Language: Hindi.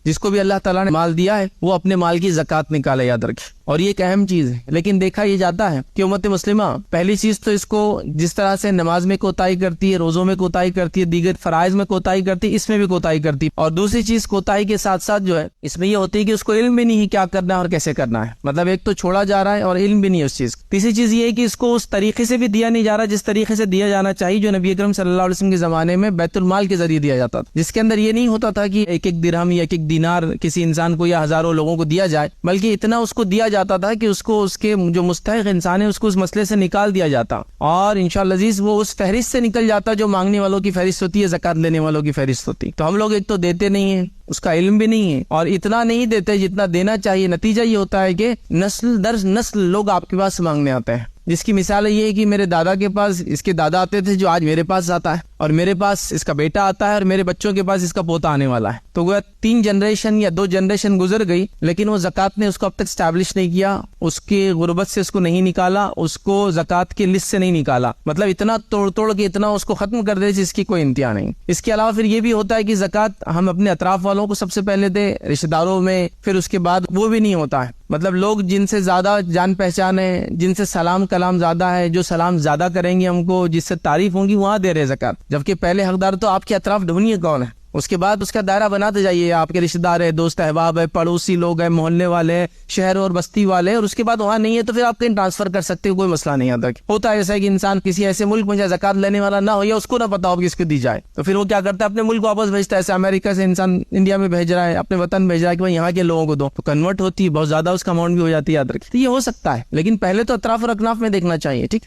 जिसको भी अल्लाह ताला ने माल दिया है वो अपने माल की ज़कात निकाले, याद रखे। और ये एक अहम चीज है। लेकिन देखा ये जाता है कि उम्मत मुस्लिमा पहली चीज तो इसको जिस तरह से नमाज में कोताही करती है, रोजों में कोताही करती है, दीगर फराइज में कोताही करती है, इसमें भी कोताही करती है। और दूसरी चीज कोताही के साथ साथ जो है इसमें ये होती है कि उसको इल्म भी नहीं है क्या करना है और कैसे करना है। मतलब एक तो छोड़ा जा रहा है और इल्म भी नहीं है उस चीज। तीसरी चीज ये है कि इसको उस तरीके से भी दिया नहीं जा रहा जिस तरीके से दिया जाना चाहिए जो नबी अकरम सल्लल्लाहु अलैहि वसल्लम के जमाने में बैतुल माल के जरिए दिया जाता था, जिसके अंदर ये नहीं होता था कि एक एक दिरहम या एक एक दिनार किसी इंसान को या हजारों लोगों को दिया जाए, बल्कि इतना उसको दिया जाता था कि उसको उसके जो मुस्तहिक इंसान है उसको उस मसले से निकाल दिया जाता और इंशाअल्लाह अजीज वो उस फहरिस्त से निकल जाता जो मांगने वालों की फहरिस्त होती है, ज़कात लेने वालों की फहरिस्त होती। तो हम लोग एक तो देते नहीं है, उसका इल्म भी नहीं है और इतना नहीं देते जितना देना चाहिए। नतीजा ये होता है कि नस्ल दर नस्ल लोग आपके पास मांगने आते हैं, जिसकी मिसाल ये है कि मेरे दादा के पास इसके दादा आते थे जो आज मेरे पास आता है, और मेरे पास इसका बेटा आता है, और मेरे बच्चों के पास इसका पोता आने वाला है। तो वह 3 जनरेशन या 2 जनरेशन गुजर गई, लेकिन वो ज़कात ने उसको अब तक स्टैब्लिश नहीं किया, उसकी गुर्बत से उसको नहीं निकाला, उसको ज़कात की लिस्ट से नहीं निकाला। मतलब इतना तोड़ तोड़ के इतना उसको खत्म कर दे जिसकी कोई इंतहा नहीं। इसके अलावा फिर ये भी होता है कि ज़कात हम अपने अतराफ वालों को सबसे पहले दे, रिश्तेदारों में, फिर उसके बाद वो भी नहीं होता है। मतलब लोग जिनसे ज्यादा जान पहचान है, जिनसे सलाम कलाम ज्यादा है, जो सलाम ज्यादा करेंगे हमको, जिससे तारीफ होंगी, वहां दे रहे ज़कात। जबकि पहले हकदार तो आपके अतराफ ढूंढिए कौन है, उसके बाद उसका दायरा बनाते जाइए। आपके रिश्तेदार है, दोस्त अहबाब है, पड़ोसी लोग हैं, मोहल्ले वाले हैं, शहर और बस्ती वाले, और उसके बाद वहां नहीं है तो फिर आप कहीं ट्रांसफर कर सकते हो, कोई मसला नहीं आता। होता है ऐसा है कि इंसान किसी ऐसे मुल्क में जाए ज़कात लेने वाला ना हो या उसको ना पता हो किसको दी जाए, तो फिर वो क्या करता है अपने मुल्क वापस भेजता है। ऐसे अमेरिका से इंसान इंडिया में भेज रहा है, अपने वतन भेज रहा है कि भाई यहाँ के लोगों को दो, तो कन्वर्ट होती है, बहुत ज्यादा उसका अमाउंट भी हो जाती है, याद रखिए। तो ये हो सकता है, लेकिन पहले तो अतराफ और अकनाफ में देखना चाहिए, ठीक।